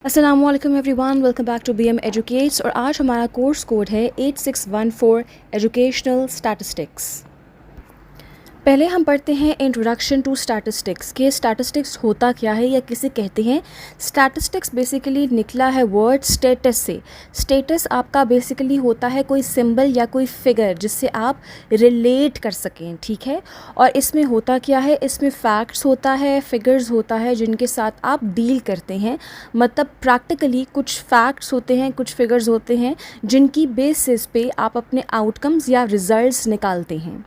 अस्सलाम वालेकुम everyone, welcome back to BM educates. और आज हमारा कोर्स कोड है 8614 एजुकेशनल स्टैटिस्टिक्स। पहले हम पढ़ते हैं इंट्रोडक्शन टू स्टैटिस्टिक्स कि स्टैटिस्टिक्स होता क्या है या किसे कहते हैं। स्टैटिस्टिक्स बेसिकली निकला है वर्ड स्टेटस से। स्टेटस आपका बेसिकली होता है कोई सिंबल या कोई फिगर जिससे आप रिलेट कर सकें, ठीक है। और इसमें होता क्या है, इसमें फैक्ट्स होता है, फिगर्स होता है जिनके साथ आप डील करते हैं। मतलब प्रैक्टिकली कुछ फैक्ट्स होते हैं, कुछ फिगर्स होते हैं जिनकी बेसिस पे आप अपने आउटकम्स या रिजल्ट्स निकालते हैं।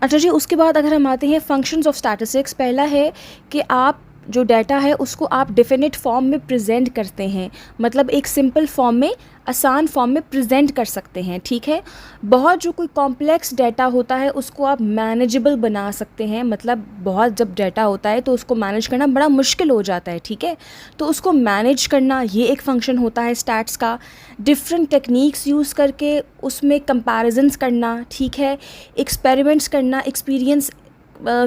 अच्छा जी, उसके बाद अगर हम आते हैं फंक्शंस ऑफ स्टैटिस्टिक्स, पहला है कि आप जो डाटा है उसको आप डेफिनेट फॉर्म में प्रेजेंट करते हैं। मतलब एक सिंपल फॉर्म में, आसान फॉर्म में प्रेजेंट कर सकते हैं, ठीक है। बहुत जो कोई कॉम्प्लेक्स डाटा होता है उसको आप मैनेजेबल बना सकते हैं। मतलब बहुत जब डाटा होता है तो उसको मैनेज करना बड़ा मुश्किल हो जाता है, ठीक है। तो उसको मैनेज करना ये एक फंक्शन होता है स्टैट्स का। डिफरेंट टेक्निक्स यूज़ करके उसमें कंपैरिजन्स करना, ठीक है। एक्सपेरिमेंट्स करना, एक्सपीरियंस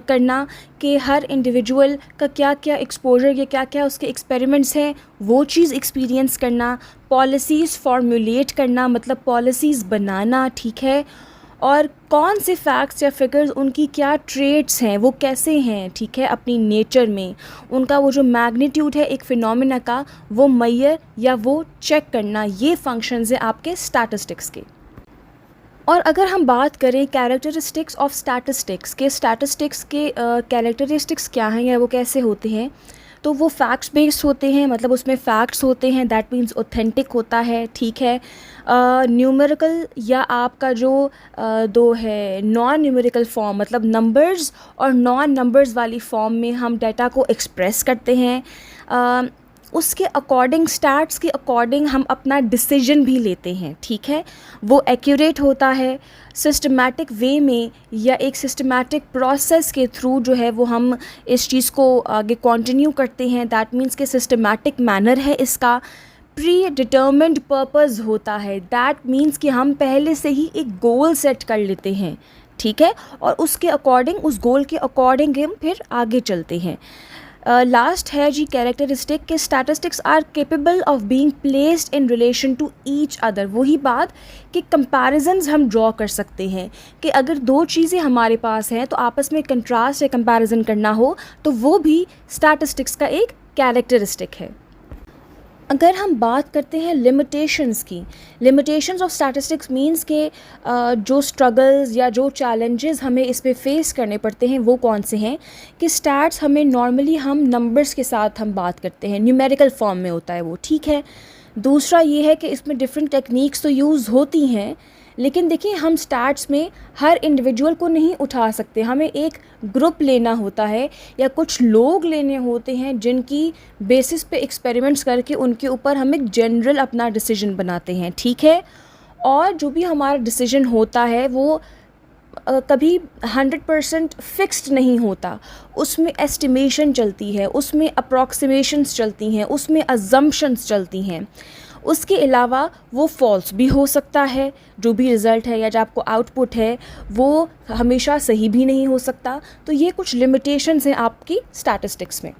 करना कि हर इंडिविजुअल का क्या क्या एक्सपोजर या क्या क्या उसके एक्सपेरिमेंट्स हैं, वो चीज़ एक्सपीरियंस करना। पॉलिसीज़ फॉर्मुलेट करना, मतलब पॉलिसीज़ बनाना, ठीक है। और कौन से फैक्ट्स या फिगर्स, उनकी क्या ट्रेट्स हैं, वो कैसे हैं, ठीक है, अपनी नेचर में उनका वो जो मैग्नीट्यूड है एक फिनोमिना का, वो मेजर या वो चेक करना, ये फंक्शंस हैं आपके स्टैटिस्टिक्स के। और अगर हम बात करें कैरेक्टरिस्टिक्स ऑफ स्टैटिस्टिक्स के कैरेक्टरिस्टिक्स क्या हैं या वो कैसे होते हैं, तो वो फैक्ट्स बेस्ड होते हैं। मतलब उसमें फैक्ट्स होते हैं, दैट मीन्स ऑथेंटिक होता है, ठीक है। न्यूमेरिकल या आपका जो दो है नॉन न्यूमेरिकल फॉर्म, मतलब नंबर्स और नॉन नंबर्स वाली फॉर्म में हम डाटा को एक्सप्रेस करते हैं। उसके अकॉर्डिंग, स्टैट्स के अकॉर्डिंग हम अपना डिसीजन भी लेते हैं, ठीक है। वो एक्यूरेट होता है सिस्टमैटिक वे में या एक सिस्टमैटिक प्रोसेस के थ्रू जो है वो हम इस चीज़ को आगे कंटिन्यू करते हैं। दैट मीन्स कि सिस्टमैटिक मैनर है इसका। प्री डिटर्मिन्ड पर्पस होता है, दैट मीन्स कि हम पहले से ही एक गोल सेट कर लेते हैं, ठीक है। और उसके अकॉर्डिंग, उस गोल के अकॉर्डिंग हम फिर आगे चलते हैं। लास्ट है जी कैरेक्टरिस्टिक के statistics are capable of being placed in relation to each other. वही बात कि कंपैरिजन्स हम ड्रॉ कर सकते हैं कि अगर दो चीज़ें हमारे पास हैं तो आपस में कंट्रास्ट या कंपैरिजन करना हो तो वो भी स्टैटिस्टिक्स का एक कैरेक्टरिस्टिक है। अगर हम बात करते हैं लिमिटेशंस की, लिमिटेशंस ऑफ स्टैटिस्टिक्स मींस के जो स्ट्रगल्स या जो चैलेंजेस हमें इस पे फेस करने पड़ते हैं वो कौन से हैं कि स्टैट्स हमें नॉर्मली हम नंबर्स के साथ हम बात करते हैं, न्यूमेरिकल फॉर्म में होता है वो, ठीक है। दूसरा ये है कि इसमें डिफरेंट टेक्निक्स तो यूज़ होती हैं, लेकिन देखिए हम स्टैट्स में हर इंडिविजुअल को नहीं उठा सकते, हमें एक ग्रुप लेना होता है या कुछ लोग लेने होते हैं जिनकी बेसिस पे एक्सपेरिमेंट्स करके उनके ऊपर हम एक जनरल अपना डिसीजन बनाते हैं, ठीक है। और जो भी हमारा डिसीजन होता है वो कभी 100% फिक्स्ड नहीं होता, उसमें एस्टिमेशन चलती है, उसमें अप्रॉक्सीमेशंस चलती हैं, उसमें अजम्पशंस चलती हैं। उसके अलावा वो फॉल्स भी हो सकता है, जो भी रिज़ल्ट है या जो आपको आउटपुट है वो हमेशा सही भी नहीं हो सकता। तो ये कुछ लिमिटेशंस हैं आपकी स्टैटिस्टिक्स में।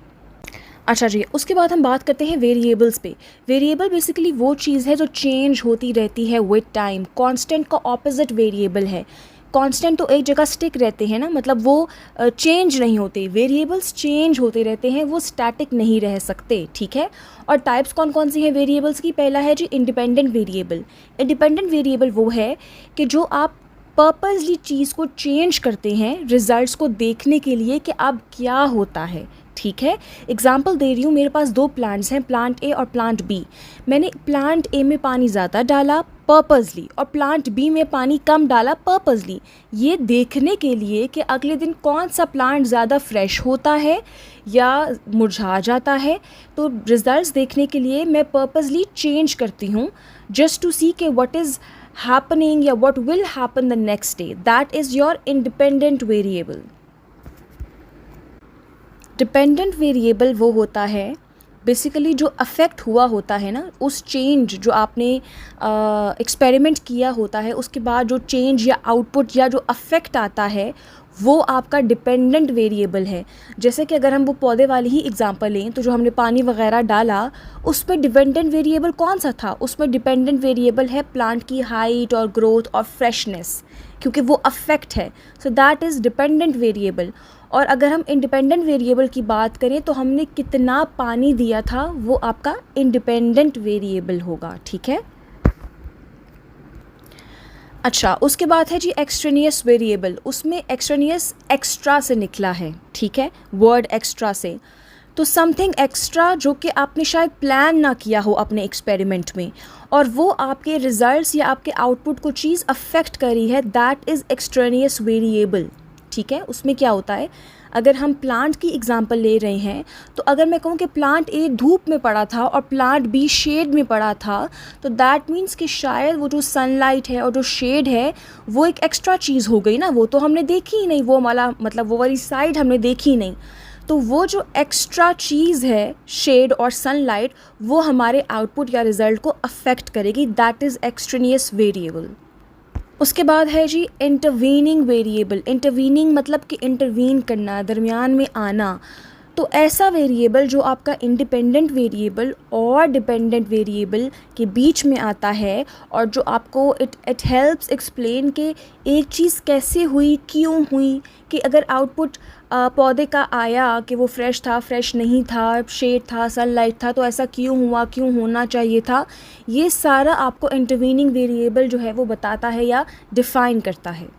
अच्छा जी, उसके बाद हम बात करते हैं वेरिएबल्स पे। वेरिएबल बेसिकली वो चीज़ है जो चेंज होती रहती है विद टाइम। कांस्टेंट का ऑपोजिट वेरिएबल है। कांस्टेंट तो एक जगह स्टिक रहते हैं ना, मतलब वो चेंज नहीं होते। वेरिएबल्स चेंज होते रहते हैं, वो स्टैटिक नहीं रह सकते, ठीक है। और टाइप्स कौन कौन सी हैं वेरिएबल्स की? पहला है जी इंडिपेंडेंट वेरिएबल। इंडिपेंडेंट वेरिएबल वो है कि जो आप पर्पसली चीज़ को चेंज करते हैं रिजल्ट्स को देखने के लिए कि अब क्या होता है, ठीक है। एग्जाम्पल दे रही हूँ, मेरे पास दो प्लांट्स हैं, प्लांट ए और प्लांट बी। मैंने प्लांट ए में पानी ज़्यादा डाला पर्पसली और प्लांट बी में पानी कम डाला पर्पसली, ये देखने के लिए कि अगले दिन कौन सा प्लांट ज़्यादा फ्रेश होता है या मुरझा जाता है। तो रिजल्ट्स देखने के लिए मैं पर्पसली चेंज करती हूँ जस्ट टू सी कि व्हाट इज़ हैपनिंग या what will happen the next day. That is your independent variable. Dependent variable वो होता है बेसिकली जो अफेक्ट हुआ होता है ना, उस चेंज जो आपने एक्सपेरिमेंट किया होता है उसके बाद जो चेंज या आउटपुट या जो अफेक्ट आता है वो आपका डिपेंडेंट वेरिएबल है। जैसे कि अगर हम वो पौधे वाली ही एग्जांपल लें, तो जो हमने पानी वगैरह डाला उस पर डिपेंडेंट वेरिएबल कौन सा था? उसमें डिपेंडेंट वेरिएबल है प्लांट की हाइट और ग्रोथ और फ्रेशनेस, क्योंकि वो अफेक्ट है। So that is dependent variable. और अगर हम इंडिपेंडेंट वेरिएबल की बात करें तो हमने कितना पानी दिया था, वो आपका इंडिपेंडेंट वेरिएबल होगा। ठीक है। अच्छा, उसके बाद है जी एक्सट्रेनियस वेरिएबल। उसमें एक्सट्रेनियस एक्स्ट्रा से निकला है, ठीक है, वर्ड एक्स्ट्रा से। तो समथिंग एक्स्ट्रा जो कि आपने शायद प्लान ना किया हो अपने एक्सपेरिमेंट में, और वो आपके रिजल्ट्स या आपके आउटपुट को चीज़ अफेक्ट करी है, दैट इज़ एक्सट्रेनियस वेरिएबल। ठीक है। उसमें क्या होता है, अगर हम प्लांट की एग्जांपल ले रहे हैं, तो अगर मैं कहूँ कि प्लांट ए धूप में पड़ा था और प्लांट बी शेड में पड़ा था, तो दैट मीन्स कि शायद वो जो सनलाइट है और जो शेड है वो एक एक्स्ट्रा चीज़ हो गई ना, वो तो हमने देखी ही नहीं, वो वाला मतलब वो वाली साइड हमने देखी ही नहीं। तो वो जो एक्स्ट्रा चीज़ है शेड और सनलाइट, वो हमारे आउटपुट या रिज़ल्ट को अफेक्ट करेगी, दैट इज़ एक्सट्रेनियस वेरिएबल। उसके बाद है जी इंटरवीनिंग वेरिएबल। इंटरवीनिंग मतलब कि इंटरवीन करना, दरमियान में आना। तो ऐसा वेरिएबल जो आपका इंडिपेंडेंट वेरिएबल और डिपेंडेंट वेरिएबल के बीच में आता है, और जो आपको इट हेल्प्स एक्सप्लेन कि एक चीज़ कैसे हुई, क्यों हुई, कि अगर आउटपुट पौधे का आया कि वो फ्रेश था, फ्रेश नहीं था, शेड था, सनलाइट था, तो ऐसा क्यों हुआ, क्यों होना चाहिए था, ये सारा आपको इंटरवीनिंग वेरिएबल जो है वो बताता है या डिफ़ाइन करता है।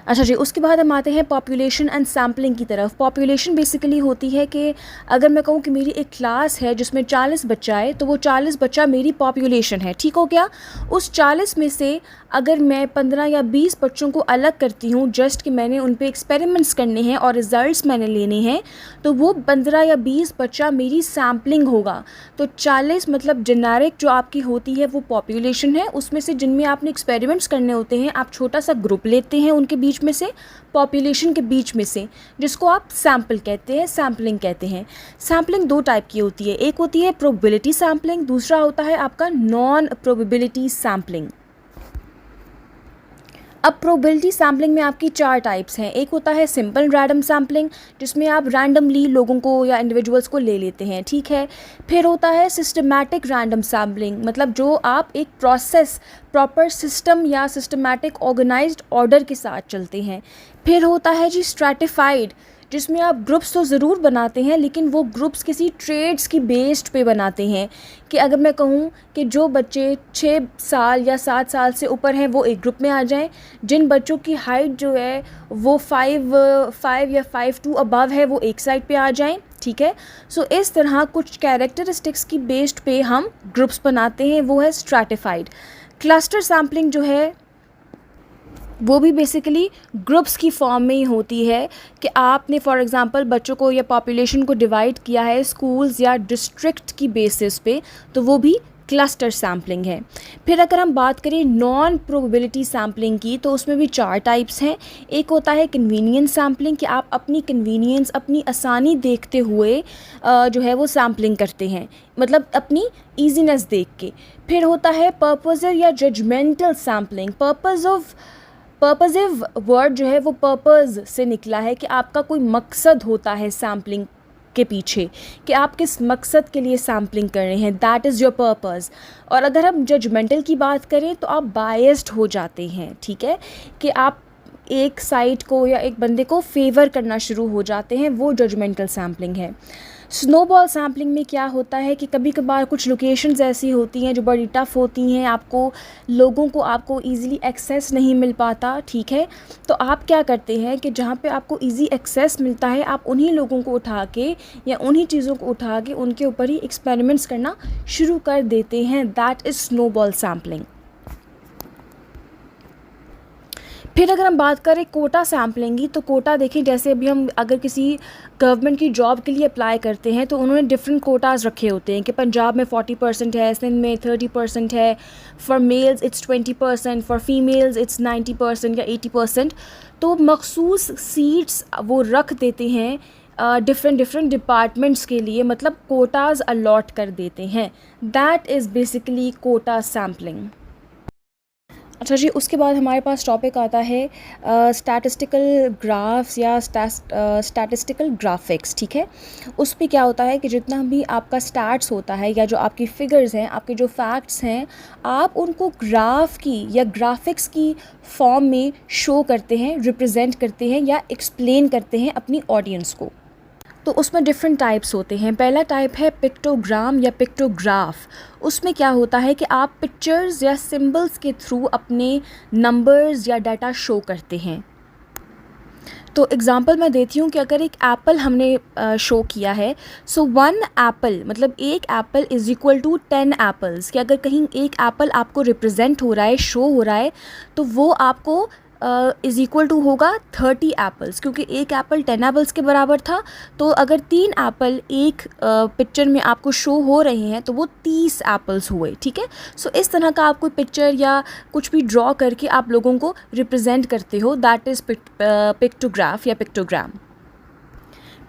अच्छा जी, उसके बाद हम आते हैं पॉपुलेशन एंड सैम्पलिंग की तरफ। पॉपुलेशन बेसिकली होती है कि अगर मैं कहूँ कि मेरी एक क्लास है जिसमें 40 बच्चा है, तो वो 40 बच्चा मेरी पॉपुलेशन है, ठीक हो गया। उस 40 में से अगर मैं 15 या 20 बच्चों को अलग करती हूँ, जस्ट कि मैंने उन पे एक्सपेरिमेंट्स करने हैं और रिज़ल्ट्स मैंने लेने हैं, तो वो 15 या 20 बच्चा मेरी सैम्पलिंग होगा। तो 40 मतलब जेनेरिक जो आपकी होती है वो पॉपुलेशन है, उसमें से जिनमें आपने एक्सपेरिमेंट्स करने होते हैं, आप छोटा सा ग्रुप लेते हैं उनके बीच में से, पॉपुलेशन के बीच में से, जिसको आप सैम्पल कहते हैं, सैम्पलिंग कहते हैं। सैम्पलिंग दो टाइप की होती है, एक होती है प्रोबेबिलिटी सैम्पलिंग, दूसरा होता है आपका नॉन प्रोबेबिलिटी सैम्पलिंग। अब प्रोबेबिलिटी सैम्पलिंग में आपकी 4 टाइप्स हैं। एक होता है सिंपल रैंडम सैम्पलिंग, जिसमें आप रैंडमली लोगों को या इंडिविजुअल्स को ले लेते हैं, ठीक है। फिर होता है सिस्टमैटिक रैंडम सैम्पलिंग, मतलब जो आप एक प्रोसेस, प्रॉपर सिस्टम या सिस्टमैटिक ऑर्गेनाइज्ड ऑर्डर के साथ चलते हैं। फिर होता है जी स्ट्रैटिफाइड, जिसमें आप ग्रुप्स तो ज़रूर बनाते हैं, लेकिन वो ग्रुप्स किसी ट्रेड्स की बेस्ड पे बनाते हैं। कि अगर मैं कहूँ कि जो बच्चे 6 साल या 7 साल से ऊपर हैं वो एक ग्रुप में आ जाएं, जिन बच्चों की हाइट जो है वो 5 या 5'2" अबव है वो एक साइड पे आ जाएं, ठीक है। सो इस तरह कुछ कैरेक्टरिस्टिक्स की बेस्ड पे हम ग्रुप्स बनाते हैं, वो है स्ट्रैटिफाइड। क्लस्टर सैम्पलिंग जो है वो भी बेसिकली ग्रुप्स की फॉर्म में ही होती है, कि आपने फॉर एग्ज़ाम्पल बच्चों को या पॉपुलेशन को डिवाइड किया है स्कूल्स या डिस्ट्रिक्ट की बेसिस पे, तो वो भी क्लस्टर सैम्पलिंग है। फिर अगर हम बात करें नॉन प्रोबेबिलिटी सैम्पलिंग की, तो उसमें भी 4 टाइप्स हैं। एक होता है कन्वीनियंस सैम्पलिंग, कि आप अपनी कन्वीनियंस, अपनी आसानी देखते हुए जो है वो सैम्पलिंग करते हैं, मतलब अपनी ईजीनेस देख के। फिर होता है पर्पज़िव या जजमेंटल सैम्पलिंग। पर्पज़िव वर्ड जो है वो पर्पज़ से निकला है, कि आपका कोई मकसद होता है सैम्पलिंग के पीछे, कि आप किस मकसद के लिए सैम्पलिंग कर रहे हैं, दैट इज़ योर पर्पज़। और अगर हम जजमेंटल की बात करें तो आप बायस्ड हो जाते हैं, ठीक है, कि आप एक साइड को या एक बंदे को फेवर करना शुरू हो जाते हैं, वो जजमेंटल सैम्पलिंग है। स्नोबॉल सैम्पलिंग में क्या होता है कि कभी कभार कुछ लोकेशंस ऐसी होती हैं जो बड़ी टफ़ होती हैं, आपको ईज़िली एक्सेस नहीं मिल पाता, ठीक है। तो आप क्या करते हैं कि जहाँ पे आपको ईज़ी एक्सेस मिलता है, आप उन्हीं लोगों को उठा के या उन्हीं चीज़ों को उठा के उनके ऊपर ही एक्सपेरिमेंट्स करना शुरू कर देते हैं, दैट इज़ स्नोबॉल सैम्पलिंग। फिर अगर हम बात करें कोटा सैम्पलिंग की, तो कोटा देखें, जैसे अभी हम अगर किसी गवर्नमेंट की जॉब के लिए अप्लाई करते हैं, तो उन्होंने डिफरेंट कोटाज़ रखे होते हैं, कि पंजाब में 40% है, सिंध में 30% है, for mails it's 20%, for females it's 90% या 80%। तो मखसूस सीट्स वो रख देते हैं डिफरेंट डिपार्टमेंट्स के लिए, मतलब कोटाज़ अलॉट कर देते हैं, that is basically quota sampling. अच्छा जी, उसके बाद हमारे पास टॉपिक आता है स्टैटिस्टिकल ग्राफ्स या स्टैटिस्टिकल ग्राफिक्स, ठीक है। उसमें क्या होता है कि जितना भी आपका स्टैट्स होता है या जो आपकी फ़िगर्स हैं, आपके जो फैक्ट्स हैं, आप उनको ग्राफ की या ग्राफिक्स की फॉर्म में शो करते हैं, रिप्रेजेंट करते हैं या एक्सप्लेन करते हैं अपनी ऑडियंस को। तो उसमें डिफरेंट टाइप्स होते हैं। पहला टाइप है पिक्टोग्राम या पिक्टोग्राफ। उसमें क्या होता है कि आप पिक्चर्स या सिंबल्स के थ्रू अपने नंबर्स या डाटा शो करते हैं। तो एग्ज़ाम्पल मैं देती हूँ कि अगर एक एप्पल हमने शो किया है, सो 1 एप्पल मतलब एक apple is equal to 10 apples, कि अगर कहीं एक एप्पल आपको रिप्रेजेंट हो रहा है, शो हो रहा है, तो वो आपको इज़ इक्वल टू होगा 30 एप्पल्स, क्योंकि एक एप्पल 10 एप्पल्स के बराबर था। तो अगर 3 एप्पल एक पिक्चर में आपको शो हो रहे हैं तो वो 30 एप्पल्स हुए, ठीक है। सो इस तरह का आप कोई पिक्चर या कुछ भी ड्रॉ करके आप लोगों को रिप्रेजेंट करते हो, दैट इज़ पिक्टोग्राफ या पिक्टोग्राम।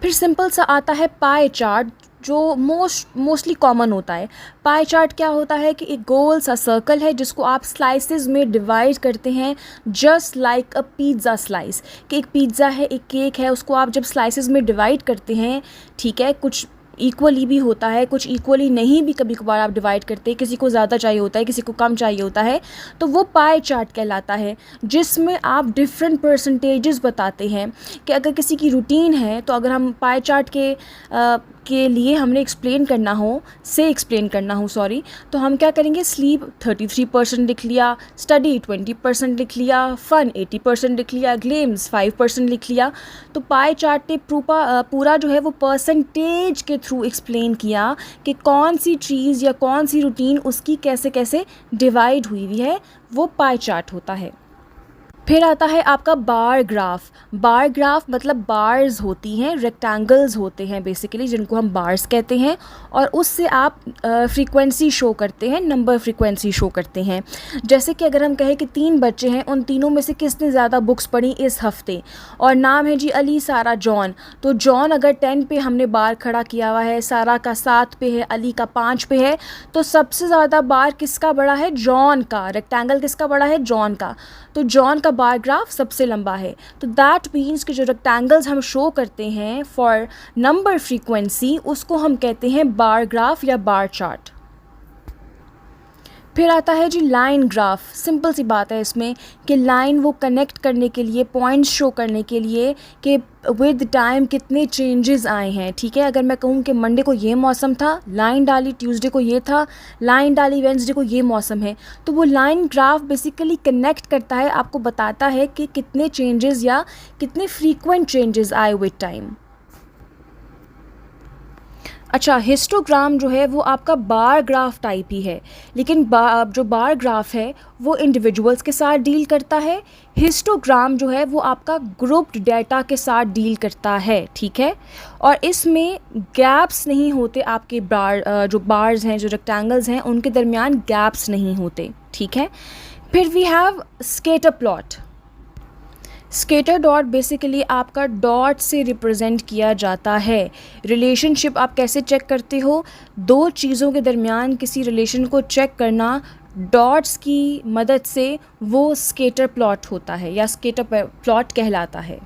फिर सिंपल सा आता है पाई चार्ट, जो मोस्टली कॉमन होता है। पाई चार्ट क्या होता है कि एक गोल सा सर्कल है जिसको आप स्लाइसेस में डिवाइड करते हैं, जस्ट लाइक अ पिज़्ज़ा स्लाइस। कि एक पिज़्ज़ा है, एक केक है, उसको आप जब स्लाइसेस में डिवाइड करते हैं, ठीक है, कुछ इक्वली भी होता है, कुछ इक्वली नहीं भी कभी कभार आप डिवाइड करते हैं, किसी को ज़्यादा चाहिए होता है, किसी को कम चाहिए होता है, तो वो पाई चार्ट कहलाता है, जिसमें आप डिफरेंट परसेंटेजेस बताते हैं। कि अगर किसी की रूटीन है, तो अगर हम पाई चार्ट के लिए हमने एक्सप्लेन करना हो सॉरी, तो हम क्या करेंगे, स्लीप 33% लिख लिया, स्टडी 20% लिख लिया, फ़न 80% लिख लिया, गेम्स 5% लिख लिया। तो पाई चार्ट ने पूरा जो है वो परसेंटेज के थ्रू एक्सप्लेन किया कि कौन सी चीज़ या कौन सी रूटीन उसकी कैसे कैसे डिवाइड हुई हुई है, वो पाई चार्ट होता है। फिर आता है आपका बार ग्राफ। बार ग्राफ मतलब बार्स होती हैं, रेक्टेंगल्स होते हैं बेसिकली, जिनको हम बार्स कहते हैं, और उससे आप फ्रीक्वेंसी शो करते हैं, नंबर फ्रीक्वेंसी शो करते हैं। जैसे कि अगर हम कहें कि 3 बच्चे हैं, उन तीनों में से किसने ज़्यादा बुक्स पढ़ी इस हफ़्ते, और नाम है जी अली, सारा, जॉन। तो जॉन अगर 10 पे हमने बार खड़ा किया हुआ है, सारा का 7 पे है, अली का 5 पे है, तो सबसे ज़्यादा बार किसका बड़ा है, जॉन का। रेक्टेंगल किसका बड़ा है, जॉन का। तो जॉन का बार ग्राफ सबसे लंबा है। तो दैट मीन्स कि जो रेक्टेंगल्स हम शो करते हैं फॉर नंबर फ्रीक्वेंसी, उसको हम कहते हैं बार ग्राफ या बार चार्ट। फिर आता है जी लाइन ग्राफ। सिंपल सी बात है इसमें कि लाइन वो कनेक्ट करने के लिए, पॉइंट्स शो करने के लिए कि विद टाइम कितने चेंजेस आए हैं, ठीक है। अगर मैं कहूँ कि मंडे को ये मौसम था, लाइन डाली, ट्यूसडे को ये था, लाइन डाली, वेंसडे को ये मौसम है, तो वो लाइन ग्राफ बेसिकली कनेक्ट करता है, आपको बताता है कि कितने चेंजेस या कितने फ्रीक्वेंट चेंजेस आए विद टाइम। अच्छा, हिस्टोग्राम जो है वो आपका बार ग्राफ टाइप ही है, लेकिन जो बार ग्राफ है वो इंडिविजुअल्स के साथ डील करता है। हिस्टोग्राम जो है वो आपका ग्रुप्ड डाटा के साथ डील करता है, ठीक है। और इसमें गैप्स नहीं होते, आपके जो बार्स हैं, जो रेक्टेंगल्स हैं, उनके दरमियान गैप्स नहीं होते, ठीक है। फिर we have scatter plot. Scatter dot basically आपका डॉट से रिप्रेजेंट किया जाता है। रिलेशनशिप आप कैसे चेक करते हो, दो चीज़ों के दरमियान किसी रिलेशन को चेक करना डॉट्स की मदद से, वो स्केटर प्लॉट होता है या स्केटर प्लॉट कहलाता है।